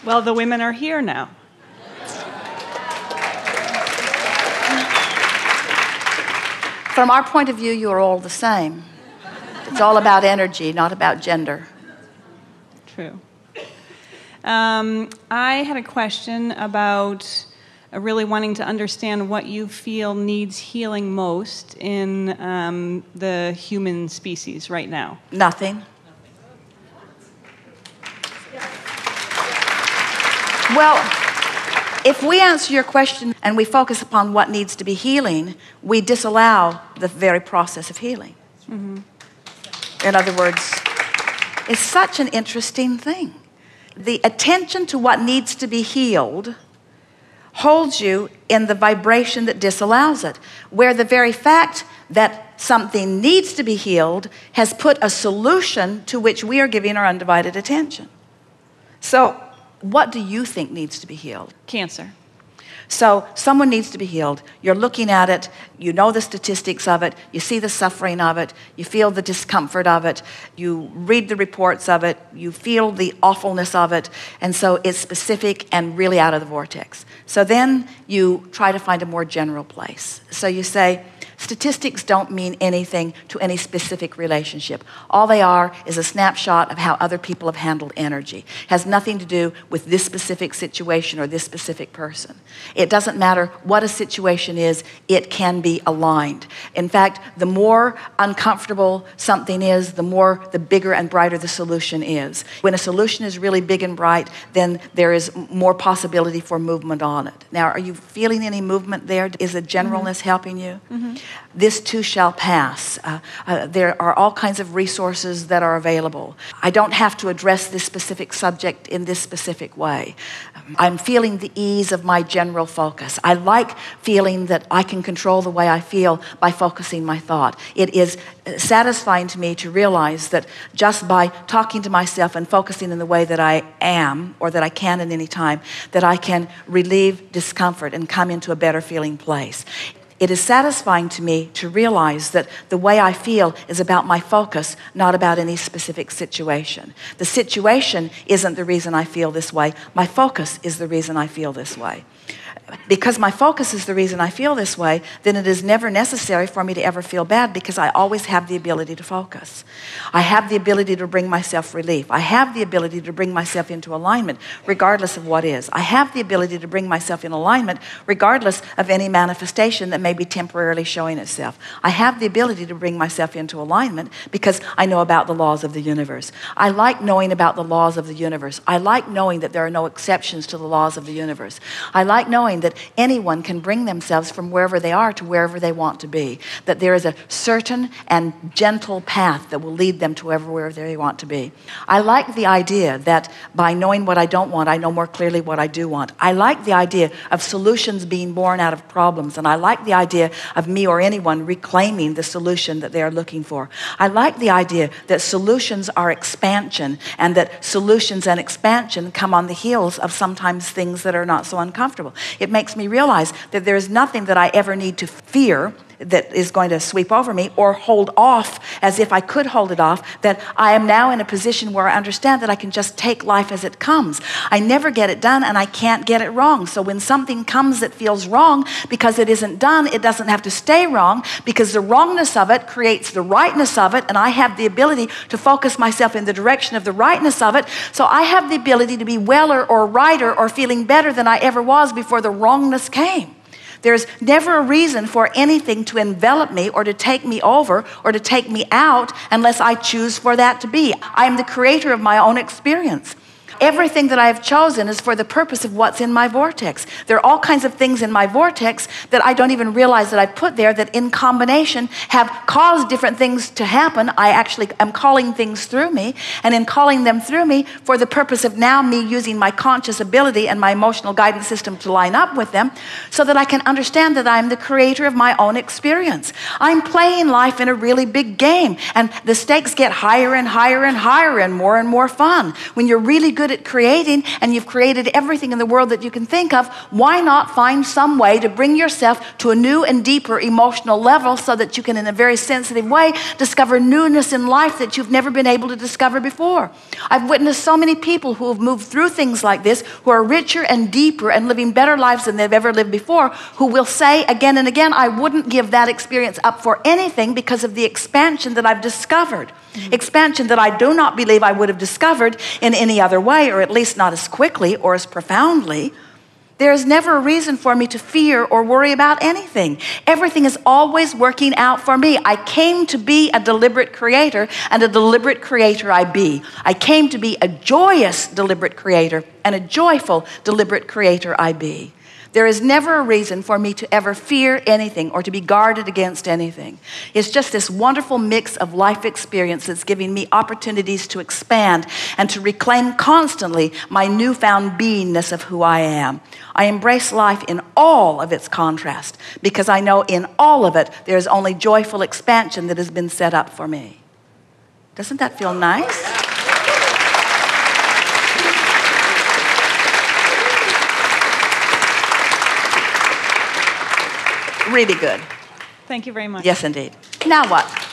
Well, the women are here now. From our point of view, you are all the same. It's all about energy, not about gender. True. I had a question about really wanting to understand what you feel needs healing most in the human species right now. Nothing. Well, if we answer your question and we focus upon what needs to be healing, we disallow the very process of healing. Mm-hmm. In other words, it's such an interesting thing. The attention to what needs to be healed holds you in the vibration that disallows it, where the very fact that something needs to be healed has put a solution to which we are giving our undivided attention. So, what do you think needs to be healed? Cancer. So someone needs to be healed. You're looking at it, you know the statistics of it, you see the suffering of it, you feel the discomfort of it, you read the reports of it, you feel the awfulness of it, and so it's specific and really out of the vortex. So then you try to find a more general place. So you say, statistics don't mean anything to any specific relationship. All they are is a snapshot of how other people have handled energy. It has nothing to do with this specific situation or this specific person. It doesn't matter what a situation is, it can be aligned. In fact, the more uncomfortable something is, the bigger and brighter the solution is. When a solution is really big and bright, then there is more possibility for movement on it. Now, are you feeling any movement there? Is the generalness helping you? Mm-hmm. This too shall pass. There are all kinds of resources that are available. I don't have to address this specific subject in this specific way. I'm feeling the ease of my general focus. I like feeling that I can control the way I feel by focusing my thought. It is satisfying to me to realize that just by talking to myself and focusing in the way that I am, or that I can at any time, that I can relieve discomfort and come into a better feeling place. It is satisfying to me to realize that the way I feel is about my focus, not about any specific situation. The situation isn't the reason I feel this way. My focus is the reason I feel this way. Because my focus is the reason I feel this way, then it is never necessary for me to ever feel bad because I always have the ability to focus. I have the ability to bring myself relief. I have the ability to bring myself into alignment regardless of what is. I have the ability to bring myself in alignment regardless of any manifestation that may be temporarily showing itself. I have the ability to bring myself into alignment because I know about the laws of the universe. I like knowing about the laws of the universe. I like knowing that there are no exceptions to the laws of the universe. I like knowing that anyone can bring themselves from wherever they are to wherever they want to be, that there is a certain and gentle path that will lead them to wherever they want to be. I like the idea that by knowing what I don't want, I know more clearly what I do want. I like the idea of solutions being born out of problems, and I like the idea of me or anyone reclaiming the solution that they are looking for. I like the idea that solutions are expansion, and that solutions and expansion come on the heels of sometimes things that are not so uncomfortable. It makes me realize that there is nothing that I ever need to fear that is going to sweep over me or hold off as if I could hold it off, that I am now in a position where I understand that I can just take life as it comes. I never get it done and I can't get it wrong. So when something comes that feels wrong because it isn't done, it doesn't have to stay wrong because the wrongness of it creates the rightness of it, and I have the ability to focus myself in the direction of the rightness of it. So I have the ability to be weller or righter or feeling better than I ever was before the wrongness came. There's never a reason for anything to envelop me or to take me over or to take me out unless I choose for that to be. I am the creator of my own experience. Everything that I have chosen is for the purpose of what's in my vortex. There are all kinds of things in my vortex that I don't even realize that I put there that in combination have caused different things to happen. I actually am calling things through me, and in calling them through me for the purpose of now me using my conscious ability and my emotional guidance system to line up with them so that I can understand that I'm the creator of my own experience. I'm playing life in a really big game, and the stakes get higher and higher and higher and more fun. When you're really good good at creating and you've created everything in the world that you can think of, why not find some way to bring yourself to a new and deeper emotional level so that you can, in a very sensitive way, discover newness in life that you've never been able to discover before? I've witnessed so many people who have moved through things like this, who are richer and deeper and living better lives than they've ever lived before, who will say again and again, I wouldn't give that experience up for anything because of the expansion that I've discovered. Expansion that I do not believe I would have discovered in any other way, or at least not as quickly or as profoundly. There is never a reason for me to fear or worry about anything. Everything is always working out for me. I came to be a deliberate creator, and a deliberate creator I be. I came to be a joyous deliberate creator, and a joyful deliberate creator I be. There is never a reason for me to ever fear anything or to be guarded against anything. It's just this wonderful mix of life experience that's giving me opportunities to expand and to reclaim constantly my newfound beingness of who I am. I embrace life in all of its contrast because I know in all of it there's only joyful expansion that has been set up for me. Doesn't that feel nice? Really good. Thank you very much. Yes, indeed. Now what?